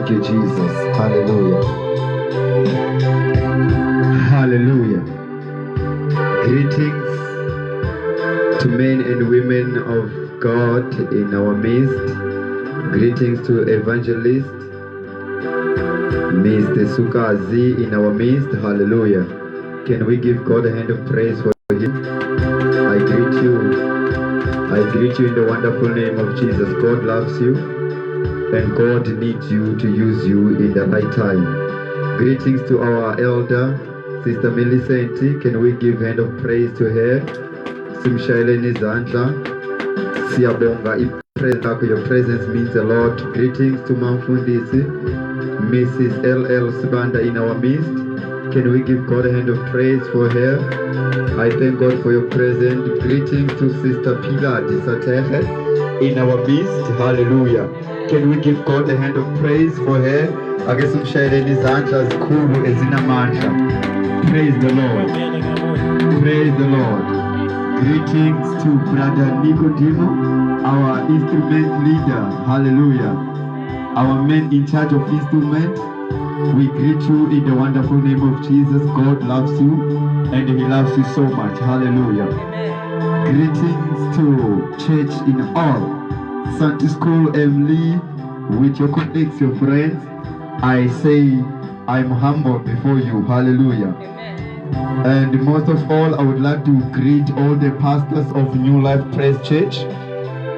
Thank you, Jesus. Hallelujah. Hallelujah. Greetings to men and women of God in our midst. Greetings to Evangelist Mr. Sukazi in our midst. Hallelujah. Can we give God a hand of praise for him? I greet you in the wonderful name of Jesus. God loves you and God needs you to use you in the right time. Greetings to our elder, Sister Millicent. Can we give hand of praise to her? Simshayeleni izandla. Siyabonga your presence means a lot. Greetings to Mamfundisi, Mrs. L.L. Sibanda in our midst. Can we give God a hand of praise for her? I thank God for your presence. Greetings to Sister Pilar Disatehe in our midst. Hallelujah. Can we give God a hand of praise for her? Praise the Lord. Praise the Lord. Greetings to Brother Nicodemo, our instrument leader. Hallelujah. Our man in charge of instrument. We greet you in the wonderful name of Jesus. God loves you and He loves you so much. Hallelujah. Amen. Greetings to church in all. Sunday School Emily, with your colleagues, your friends. I say I'm humble before you. Hallelujah. Amen. And most of all, I would like to greet all the pastors of New Life Praise Church.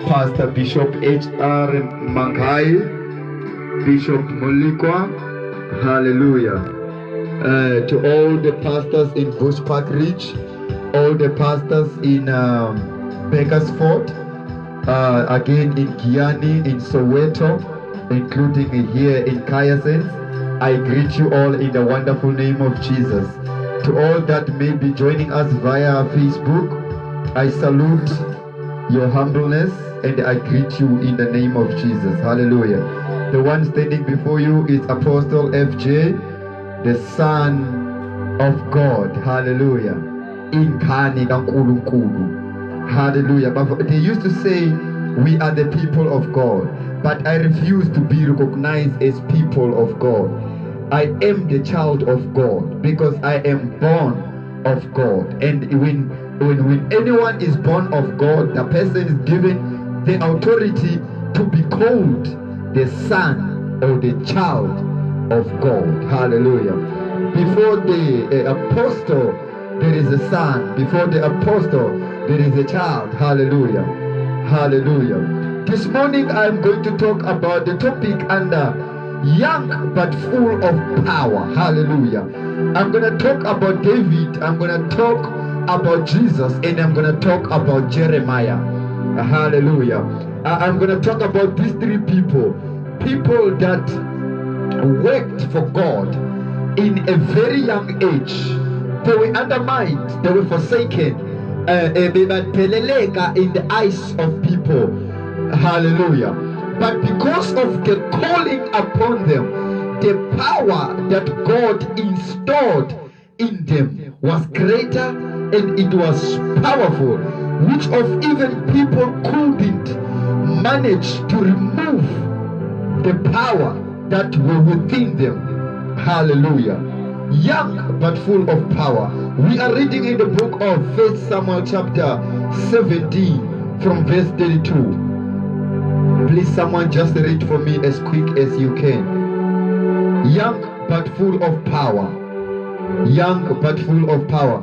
Pastor Bishop H.R. Manghai, Bishop Molikwa. Hallelujah. To all the pastors in Bush Park Ridge, all the pastors in Bakersford, again in Kiani, in Soweto, including here in Kayasens. I greet you all in the wonderful name of Jesus. To all that may be joining us via Facebook, I salute your humbleness and I greet you in the name of Jesus. Hallelujah. The one standing before you is Apostle FJ, the Son of God. Hallelujah. Inkani kankulunkulu. Hallelujah. But they used to say we are the people of God, but I refuse to be recognized as people of God. I am the child of God because I am born of God. And when anyone is born of God, the person is given the authority to be called the son or the child of God. Hallelujah. Before the apostle, there is a son. Before the apostle, there is a child. Hallelujah. Hallelujah. This morning I am going to talk about the topic under young but full of power. Hallelujah. I'm going to talk about David. I'm going to talk about Jesus. And I'm going to talk about Jeremiah. Hallelujah. I'm going to talk about these three people that worked for God in a very young age. They were undermined, they were forsaken, in the eyes of people. Hallelujah. But because of the calling upon them, the power that God installed in them was greater and it was powerful, which of even people couldn't manage to remove the power that were within them. Hallelujah. Young but full of power. We are reading in the book of 1 Samuel chapter 17 from verse 32. Please someone just read for me as quick as you can. Young but full of power. Young but full of power.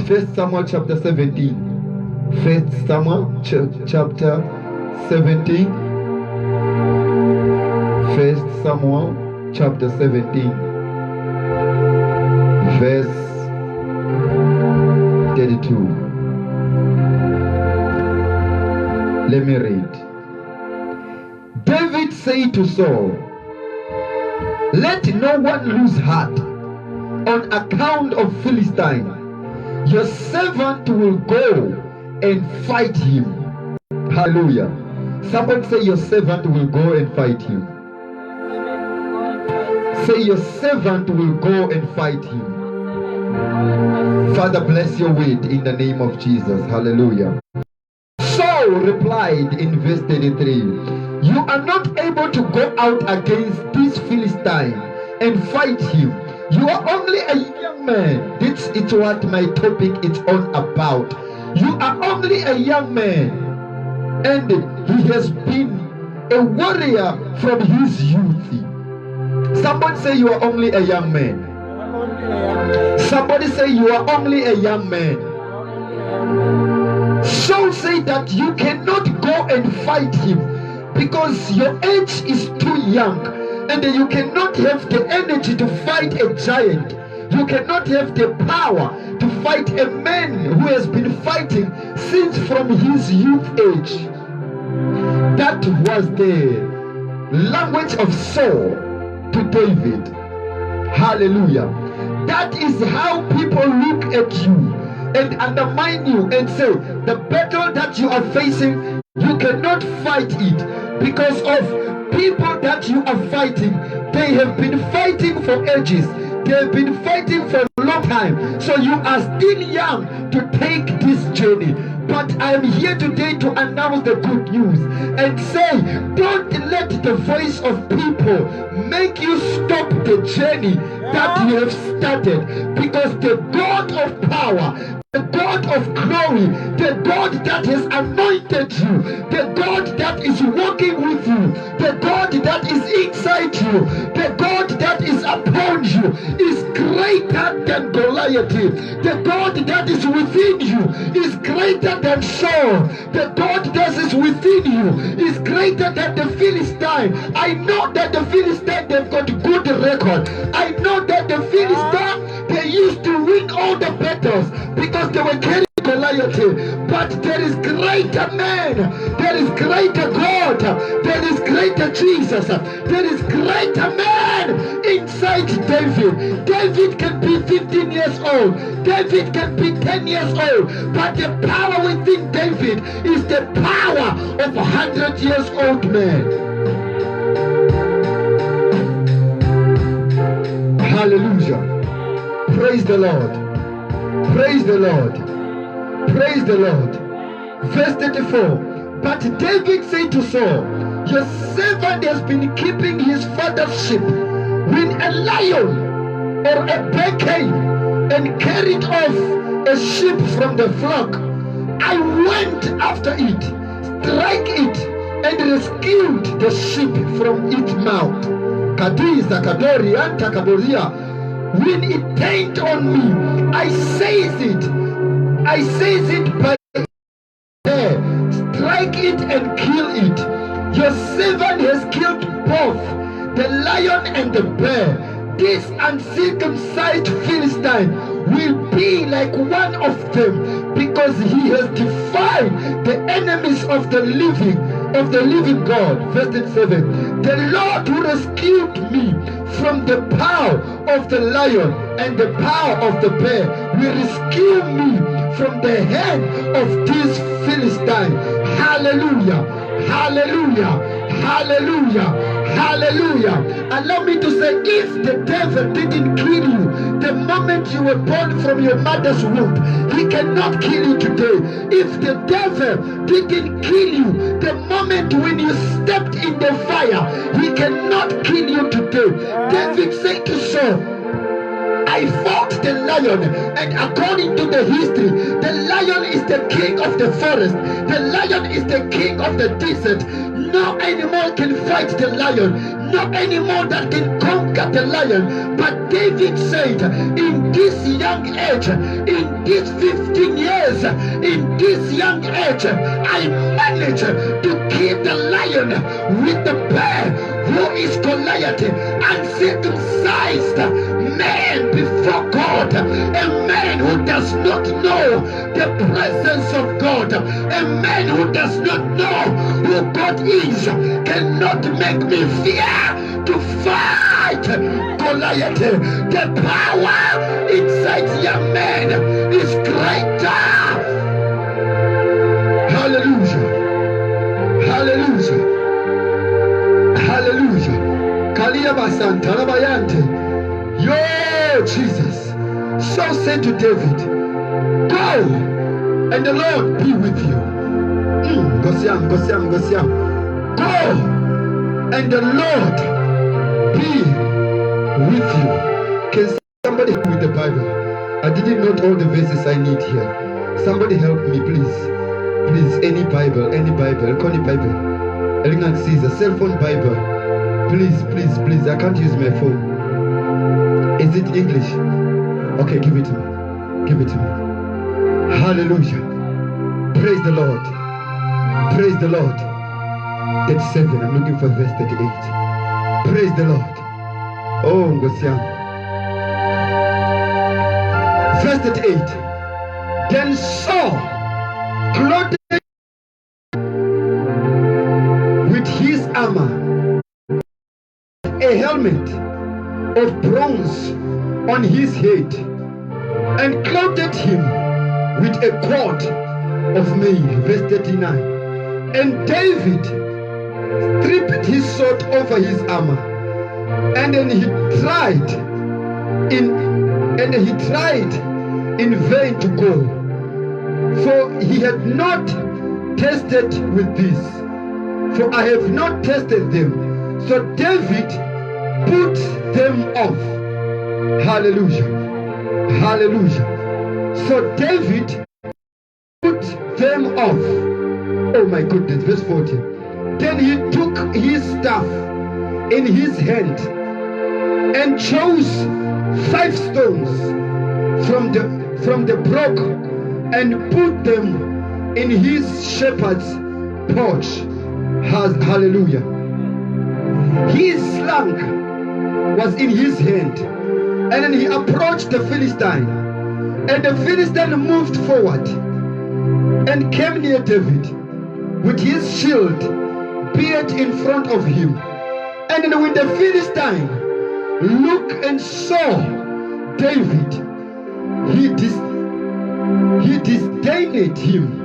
1 Samuel chapter 17. 1 Samuel chapter 17. 1 Samuel chapter 17. Verse 32. Let me read. David said to Saul, "Let no one lose heart on account of Philistine. Your servant will go and fight him." Hallelujah. Someone say your servant will go and fight him. Say your servant will go and fight him. Father, bless your word in the name of Jesus. Hallelujah. Saul replied in verse 33, "You are not able to go out against these Philistine and fight him. You are only a young man. This is what my topic is all about. You are only a young man, and he has been a warrior from his youth. Somebody say you are only a young man. Somebody say you are only a young man. So say that you cannot go and fight him because your age is too young, and you cannot have the energy to fight a giant. You cannot have the power to fight a man who has been fighting since from his youth age. That was the language of Saul to David. Hallelujah. That is how people look at you and undermine you and say, the battle that you are facing, you cannot fight it because of people that you are fighting. They have been fighting for ages. They have been fighting for a long time. So you are still young to take this journey. But I am here today to announce the good news and say, don't let the voice of people make you stop the journey that you have started, because the God of power, the God of glory, the God that has anointed you, the God that is working with you, the God that is inside you, the God that is upon you is greater than Goliath. The God that is within you is greater than Saul. The God that is within you is greater than the Philistine. I know that the Philistine, they've got good record. I know that the Philistine, they used to win all the battles because they were carrying Goliath. But there is greater man, there is greater God, there is greater Jesus, there is greater man inside David. David can be 15 years old, David can be 10 years old, but the power within David is the power of 100 years old man. Hallelujah. Praise the Lord. Praise the Lord. Praise the Lord. Verse 34. But David said to Saul, your servant has been keeping his father's sheep. When a lion or a bear came and carried off a sheep from the flock, I went after it, strike it, and rescued the sheep from its mouth. Kadiza Kadori Anta Kaboria. When it turned on me, I seized it by hair, strike it and kill it. Your servant has killed both the lion and the bear. This uncircumcised Philistine will be like one of them, because he has defied the enemies of the living God. Verse 7. The Lord who rescued me from the power of the lion and the power of the bear will rescue me from the hand of this Philistine. Hallelujah. Hallelujah. Hallelujah. Hallelujah. Allow me to say, if the devil didn't kill you the moment you were born from your mother's womb, he cannot kill you today. If the devil didn't kill you the moment when you stepped in the fire, he cannot kill you today. David said to Saul, I fought the lion, and according to the history, the lion is the king of the forest. The lion is the king of the desert. No animal can fight the lion. No animal that can conquer the lion. But David said, in this young age, in this 15 years, in this young age, I managed to kill the lion with the bear, who is Goliath, uncircumcised man before God, a man who does not know the presence of God, a man who does not know who God is, cannot make me fear to fight Goliath. The power inside young man is greater. Hallelujah. Hallelujah. Hallelujah. Kalia Basanta Rabayante. Yo, Jesus. So said to David, go, and the Lord be with you. Go, and the Lord be with you. Can somebody help with the Bible? I didn't note all the verses I need here. Somebody help me, please. Please, any Bible. Call it Bible. Elingan Caesar, cell phone Bible. Please. I can't use my phone. Is it English? Okay, give it to me. Hallelujah. Praise the Lord. 37. I'm looking for verse 38. Praise the Lord. Oh, Ngosiam. Verse 38. Then Saul, clothed with his armor, a helmet of bronze on his head, and clothed him with a cord of mail. Verse 39. And David stripped his sword over his armor, and then he tried in vain to go, for he had not tested with this. For I have not tested them. So David put them off. Hallelujah. So David put them off. Oh my goodness, verse 40. Then he took his staff in his hand and chose 5 stones from the brook and put them in his shepherd's pouch. Hallelujah. His sling was in his hand, and then he approached the Philistine, and the Philistine moved forward and came near David with his shield beard in front of him. And then when the Philistine looked and saw David, he disdained him.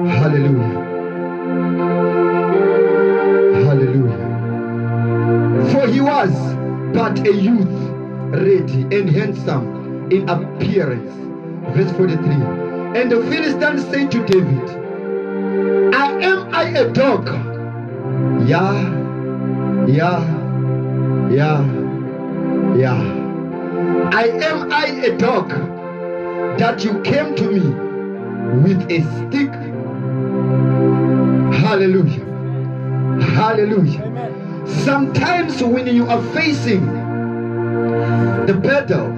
Hallelujah. For he was but a youth, ready and handsome in appearance. Verse 43. And the Philistine said to David, Am I a dog? Yeah. Am I a dog that you came to me with a stick? Hallelujah. Amen. Sometimes when you are facing the battle,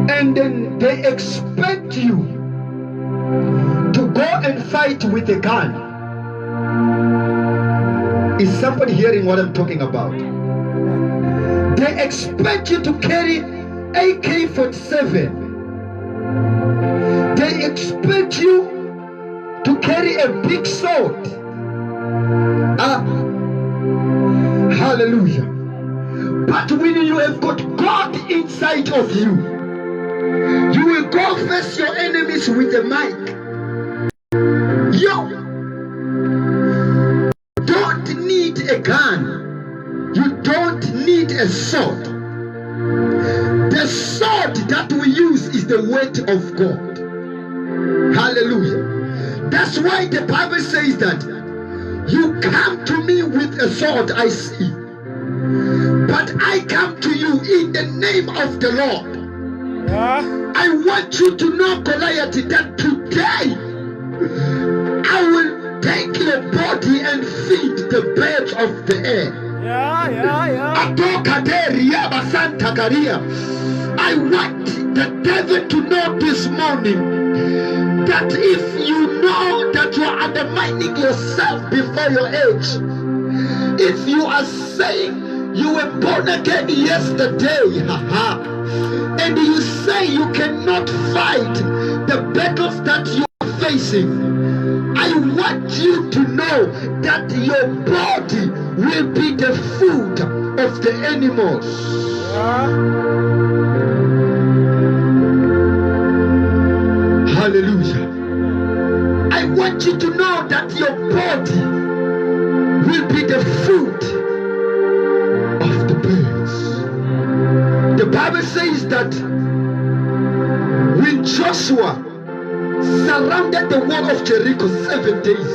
and then they expect you to go and fight with a gun. Is somebody hearing what I'm talking about? They expect you to carry AK-47. They expect you to carry a big sword. Hallelujah. But when you have got God inside of you, you will go face your enemies with a mic. You don't need a gun. You don't need a sword. The sword that we use is the word of God. Hallelujah. That's why the Bible says that you come to me with a sword, I see, but I come to you in the name of the Lord. I want you to know, Goliath, that today I will take your body and feed the birds of the air. I want the devil to know this morning that if you know that you are undermining yourself before your age, if you are saying you were born again yesterday, and you say you cannot fight the battles that you are facing, I want you to know that your body will be the food of the animals. Hallelujah. I want you to know that your body will be the food of the birds. The Bible says that when Joshua surrounded the wall of Jericho 7 days,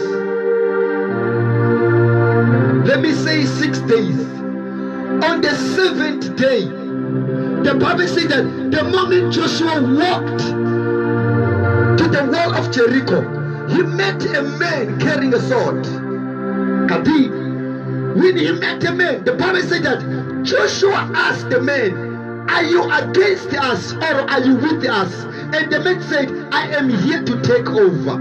let me say 6 days. On the 7th day, the Bible says that the moment Joshua walked to the wall of Jericho, he met a man carrying a sword. Kadi, when he met a man, the Bible said that Joshua asked the man, "Are you against us or are you with us?" And the man said, "I am here to take over."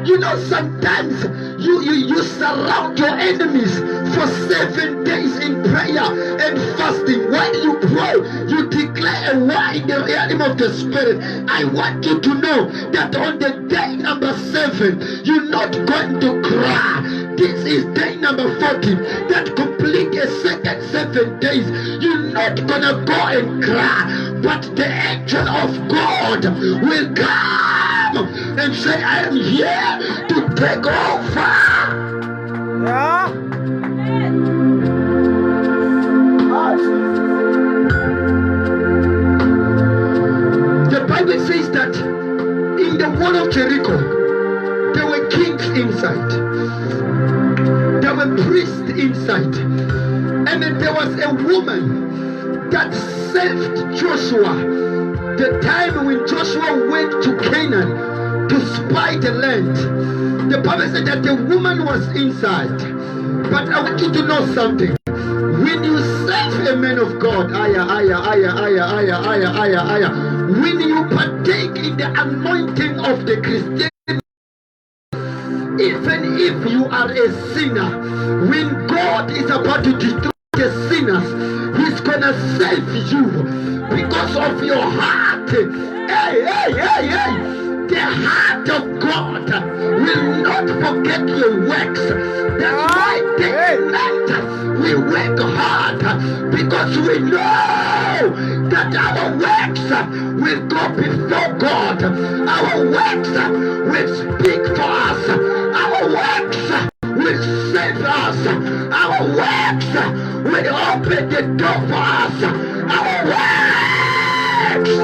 You know, sometimes you surround your enemies for 7 days in prayer and fasting. When you pray, you declare a war in the realm of the spirit. I want you to know that on the day number 7, you're not going to cry. This is day number 14. That complete a second 7 days. You're not gonna go and cry, but the angel of God will come and say, "I am here to take over." Yeah. The Bible says that in the wall of Jericho, there were kings inside. There were priests inside. And then there was a woman that saved Joshua the time when Joshua went to Canaan to spy the land. The Bible said that the woman was inside. But I want you to know something. When you serve a man of God, when you partake in the anointing of the Christian, even if you are a sinner, when God is about to destroy the sinners, He's gonna save you because of your heart. Hey. The heart of God will not forget your works. That's why day and night we work hard, because we know that our works will go before God. Our works will speak for us. Our works will save us. Our works will open the door for us. Our works.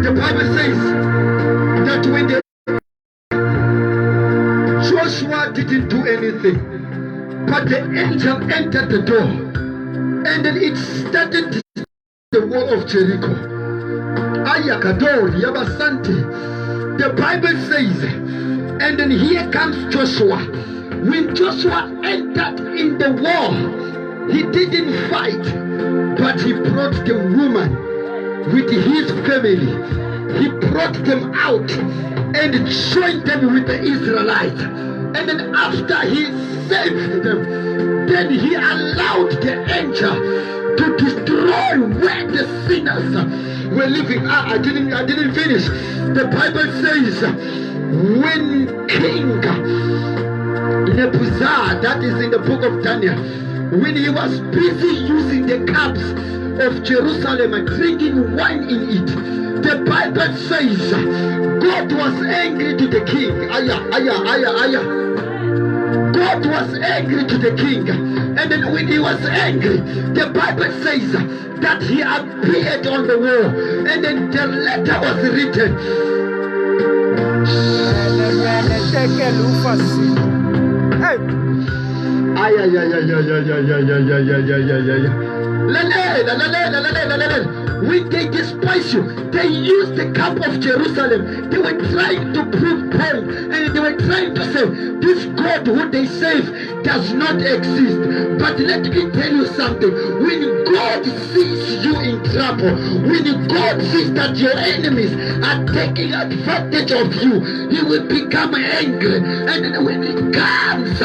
The Bible says that when Joshua didn't do anything, but the angel entered the door, and then it started the wall of Jericho. Ayakador Yabasante. The Bible says, and then here comes Joshua. When Joshua entered in the wall, he didn't fight, but he brought the woman with his family. He brought them out and joined them with the Israelites. And then after he saved them, then he allowed the angel to destroy where the sinners were living. I didn't finish. The Bible says when King Nebuchadnezzar, that is in the book of Daniel, when he was busy using the cups of Jerusalem and drinking wine in it, the Bible says God was angry to the king. God was angry to the king. And then when he was angry, the Bible says that he appeared on the wall. And then the letter was written. When they despise you, they use the cup of Jerusalem. They were trying to prove point, and they were trying to say this God who they save does not exist. But let me tell you something. When God sees you in trouble, when God sees that your enemies are taking advantage of you, He will become angry. And then when it comes,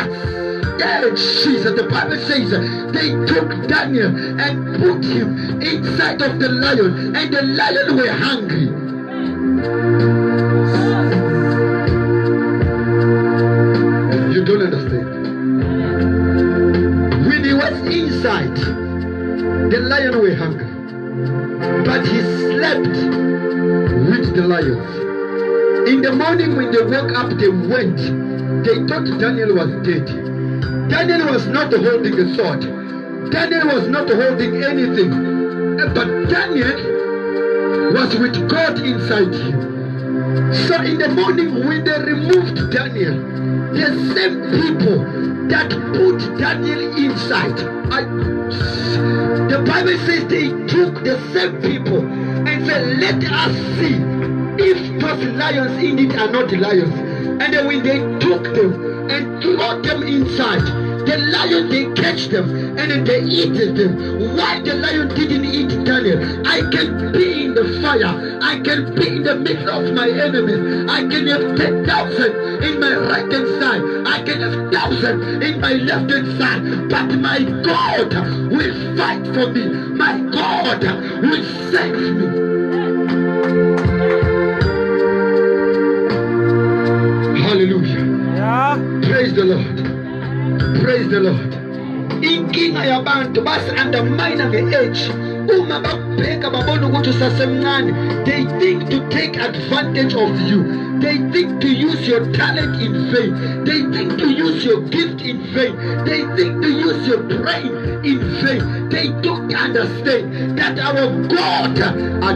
Jesus, the Bible says they took Daniel and put him inside of the lion, and the lion were hungry. You don't understand. When he was inside, the lion were hungry, but he slept with the lions. In the morning when they woke up, they went. They thought Daniel was dead. Daniel was not holding a sword. Daniel was not holding anything. But Daniel was with God inside him. So in the morning when they removed Daniel, the same people that put Daniel inside, the Bible says they took the same people and said, let us see if those lions indeed are not lions. And then when they took them and threw them inside, the lion, they catch them and then they eat them. Why the lion didn't eat Daniel? I can be in the fire. I can be in the midst of my enemies. I can have 10,000 in my right hand side. I can have 1,000 in my left hand side. But my God will fight for me. My God will save me. Hallelujah. Yeah. Praise the Lord. Praise the Lord. Inkinga yabantu basi undermine nge-age. Uma babheka babona ukuthi usasemncane, they think to take advantage of you. They think to use your talent in vain. They think to use your gift in vain. They think to use your brain in vain. They don't understand that our God, our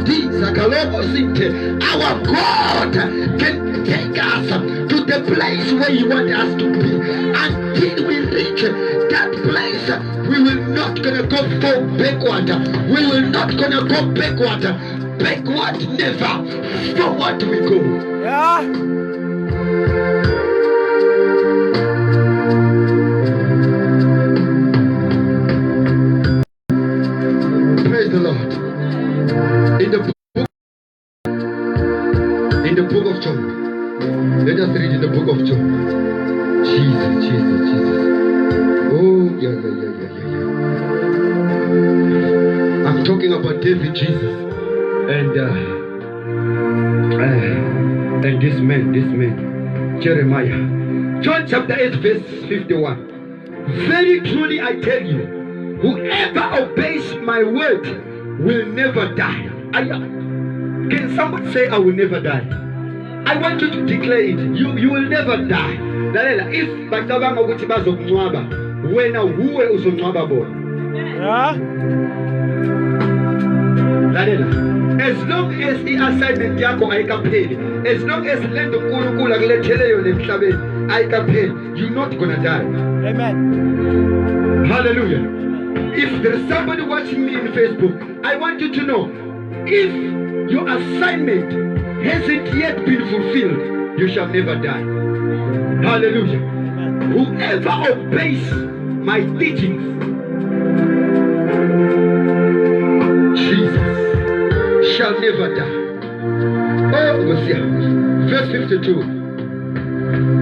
God can take us to the place where He wants us to be. Until we reach that place, we will not gonna go backward. We will not gonna go backward. Backward never. Forward we go. Yeah. Praise the Lord. In the book of John, let us read in the book of John. Jesus. Oh, yeah. I'm talking about David, Jesus, and this man, Jeremiah. John chapter 8, verse 51. Very truly I tell you, whoever obeys my word will never die. Can someone say, I will never die? I want you to declare it. You will never die. If bacabanga ukuthi bazokungcwaba, wena huwe uzongcwaba bona. Yeah. As long as i-assignment yakho ayikapheli, as long as lento uNkulunkulu akulethele yona emhlabeni ayikapheli, you're not gonna die. Amen. Hallelujah. If there's somebody watching me in Facebook, I want you to know, if your assignment hasn't yet been fulfilled, you shall never die. Hallelujah. Whoever obeys my teachings, Jesus, shall never die. Oh, verse 52.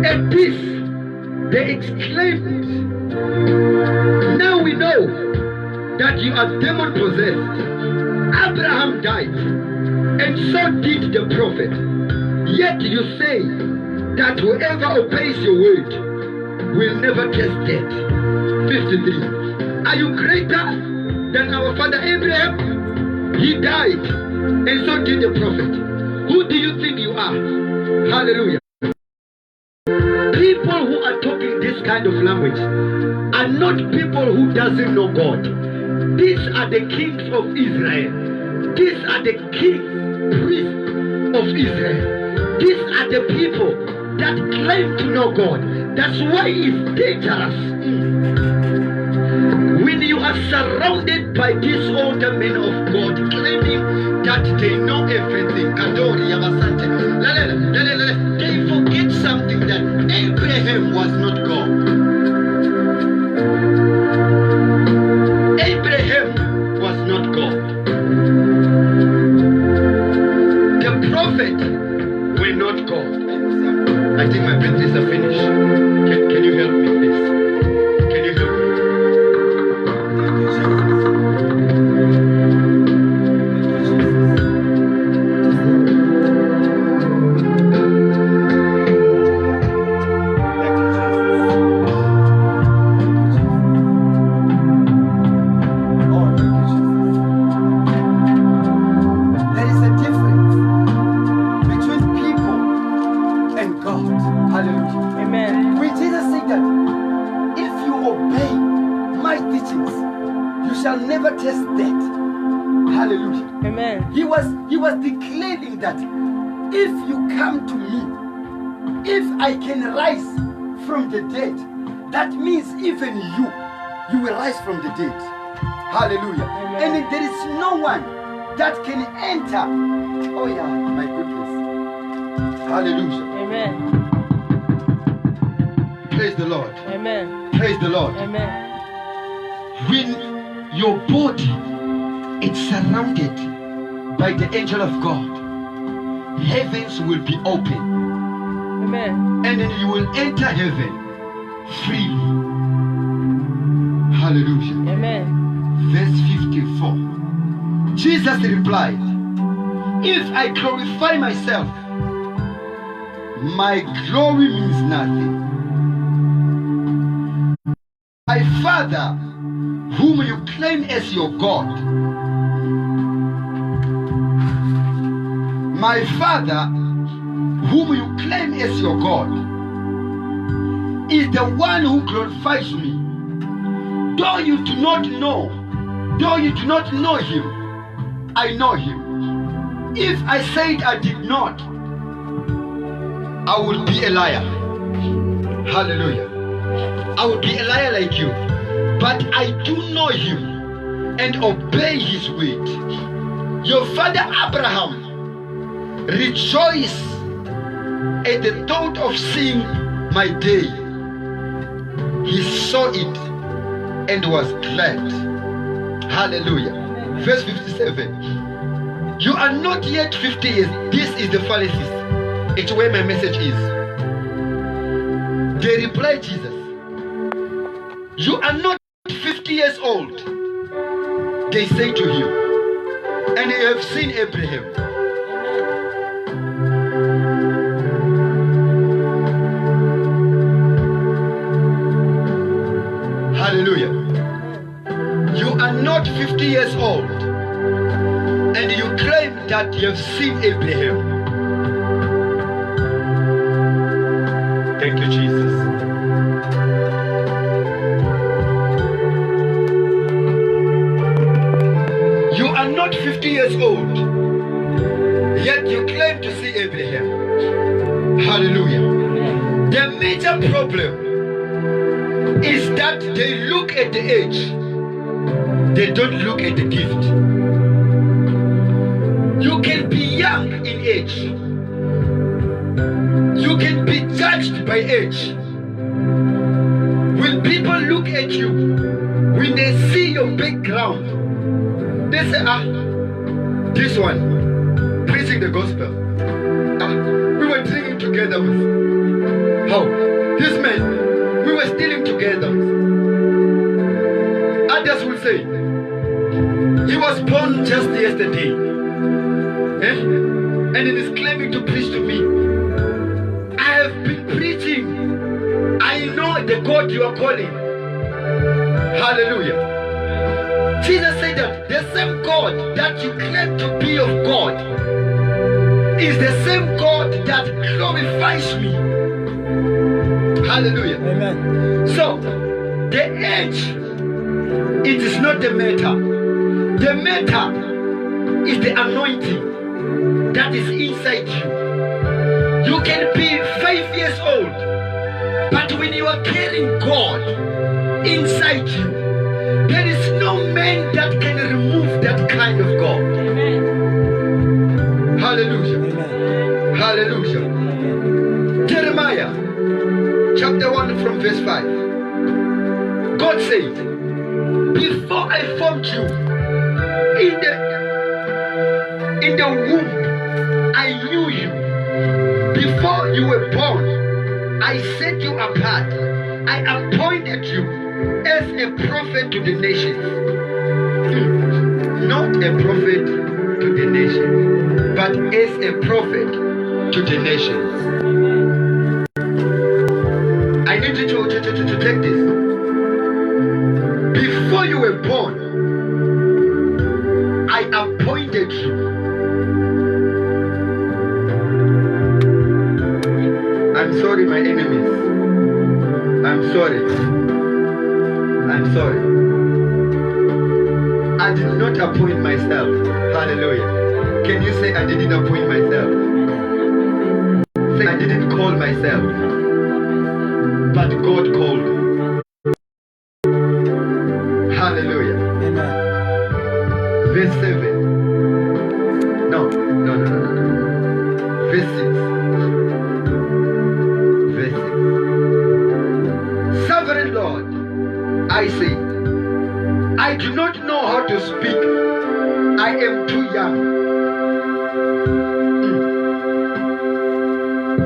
At this, they exclaimed, now we know that you are demon possessed. Abraham died, and so did the prophet. Yet you say that whoever obeys your word will never taste death. 53. Are you greater than our father Abraham? He died, and so did the prophet. Who do you think you are? Hallelujah. People who are talking this kind of language are not people who doesn't know God. These are the kings of Israel. These are the kings, priests of Israel. These are the people that claim to know God. That's why it's dangerous. When you are surrounded by these older men of God claiming that they know everything, they forget something, that Abraham was not God. Abraham was not God. The prophet were not God. I think my batteries are finished. Can you help me, please? Can you help me? Hallelujah. Amen. He was declaring that if you come to me, if I can rise from the dead, that means even you will rise from the dead. Hallelujah. Amen. And there is no one that can enter. Oh yeah, my goodness. Hallelujah. Amen. Praise the Lord. Amen. Praise the Lord. Amen. When your body is surrounded by the angel of God, heavens will be open. Amen. And then you will enter heaven freely. Hallelujah. Amen. Verse 54. Jesus replied, if I glorify myself, my glory means nothing. My Father, whom you claim as your God, my Father, whom you claim as your God, is the one who glorifies me. Though you do not know him, I know him. If I said I did not, I would be a liar. Hallelujah. I would be a liar like you. But I do know him and obey his word. Your father Abraham rejoiced at the thought of seeing my day. He saw it and was glad. Hallelujah. Verse 57. You are not yet 50 years. This is the Pharisees. It's where my message is. They replied Jesus, you are not 50 years old. They say to him, and you have seen Abraham. Hallelujah. You are not 50 years old, and you claim that you have seen Abraham. Thank you, Jesus. You are not 50 years old, yet you claim to see Abraham. Hallelujah. The major problem is that they look at the age, they don't look at the gift. You can be young in age, you can be judged by age. When people look at you, when they see your background, they say, this one preaching the gospel, we were drinking together with. How? This man, we were stealing together. Others will say, he was born just yesterday. And he is claiming to preach to me. I have been preaching. I know the God you are calling. Hallelujah. Jesus said that the same God that you claim to be of God is the same God that glorifies me. Hallelujah. Amen. So, the age, it is not the matter. The matter is the anointing that is inside you. You can be 5 years old, but when you are carrying God inside you, there is no man that can remove that kind of God. Amen. Hallelujah. Amen. Hallelujah. Jeremiah chapter 1 from verse 5. God said, before I formed you in the womb, I knew you. Before you were born, I set you apart. I appointed you as a prophet to the nations. Not a prophet to the nations, but as a prophet to the nations. I need you to take this. Before you were born, I appointed you. I'm sorry, my enemies. I'm sorry. I'm sorry. I I did not appoint myself. Hallelujah. Can you say I didn't appoint myself? Say I didn't call myself, but God called. Hallelujah. Verse 7. No. Verse 6. Sovereign Lord, I say, I do not know how to speak. I am too young.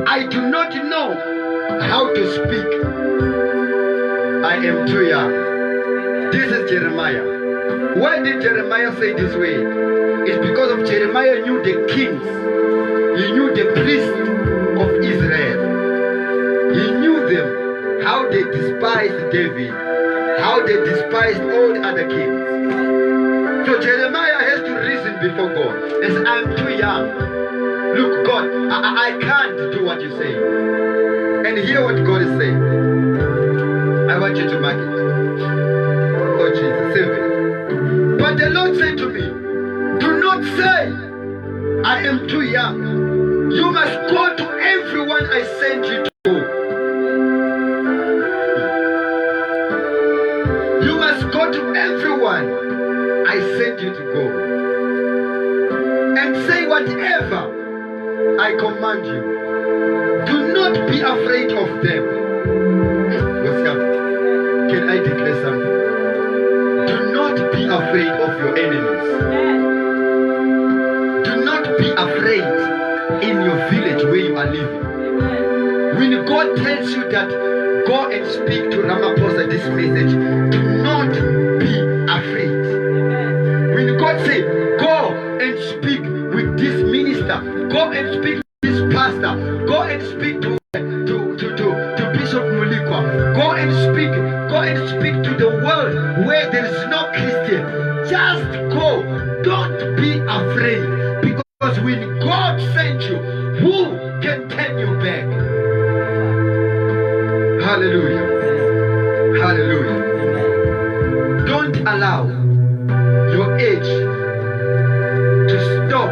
I do not know how to speak. I am too young. This is Jeremiah. Why did Jeremiah say this way? It's because of Jeremiah knew the kings. He knew the priests of Israel. He knew them, how they despised David, how they despised all the other kings. So Jeremiah has to reason before God and say, I'm too young. Look, God, I can't do what you say. And hear what God is saying. I want you to mark it. Oh Jesus, 7. But the Lord said to me, do not say, I am too young. You must go to everyone I sent you to go. You must go to everyone I sent you to go. And say whatever I command you. Do not be afraid of them. What's up? Can I declare something? Do not be afraid of your enemies. Do not be afraid in your village where you are living. When God tells you that go and speak to Ramaphosa this message, do not be afraid. When God says go and speak with this minister, go and speak to this pastor, go and speak to Bishop Mulikwa, go and speak to the world where there is no Christian. Just go. Don't be afraid. Because when God sent you, who can turn you back? Hallelujah. Hallelujah. Don't allow your age to stop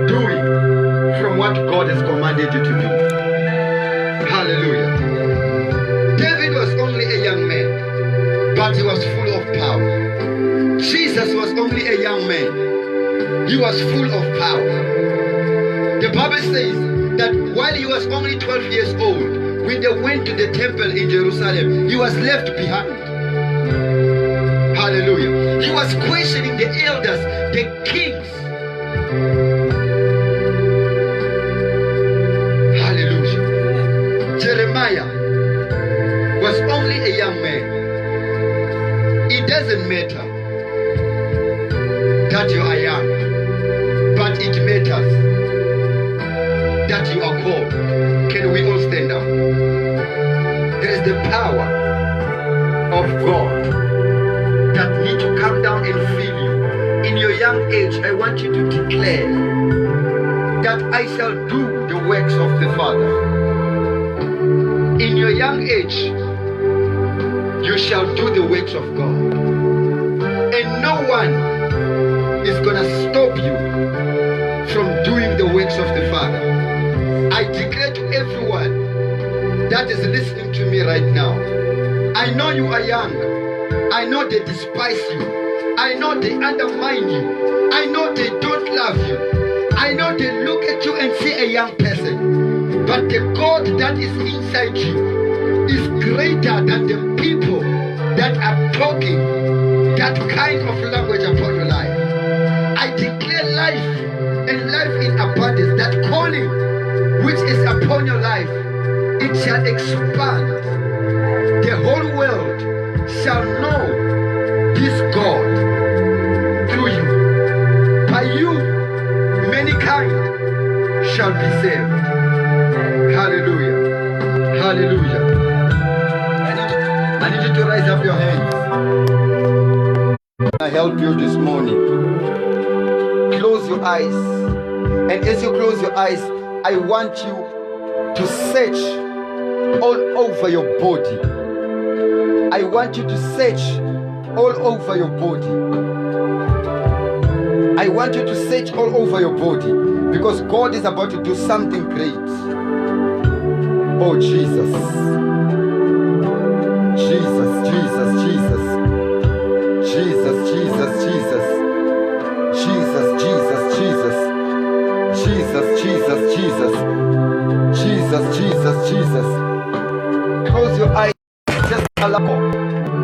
doing from what God has commanded you to do. Hallelujah. David was only a young man, but he was full of power. Jesus was only a young man. He was full of power. The Bible says that while he was only 12 years old, when they went to the temple in Jerusalem, he was left behind. Hallelujah. He was questioning the elders, the kings. Hallelujah. Jeremiah was only a young man. It doesn't matter that you are young, but it matters that you are called. Can we all stand up? There is the power of God that need to come down and fill you. In your young age, I want you to declare that I shall do the works of the Father. In your young age, you shall do the works of God. And no one is going to stop you from doing the works of the Father. I declare to everyone that is listening to me right now, I know you are young. I know they despise you. I know they undermine you. I know they don't love you. I know they look at you and see a young person. But the God that is inside you is greater than the people that are talking that kind of language upon your life. I declare life and life in abundance. That calling which is upon your life, it shall expand. The whole world shall know this God through you. By you, mankind shall be saved. Hallelujah. Hallelujah. I need you to raise up your hands. I help you this morning. Close your eyes. And as you close your eyes, I want you to search all over your body. I want you to search all over your body. I want you to search all over your body because God is about to do something great. Oh Jesus. Jesus, Jesus, Jesus. Jesus, Jesus, Jesus. Jesus, Jesus, Jesus. Jesus, Jesus, Jesus. Jesus, Jesus, Jesus. Close your eyes. Just allow.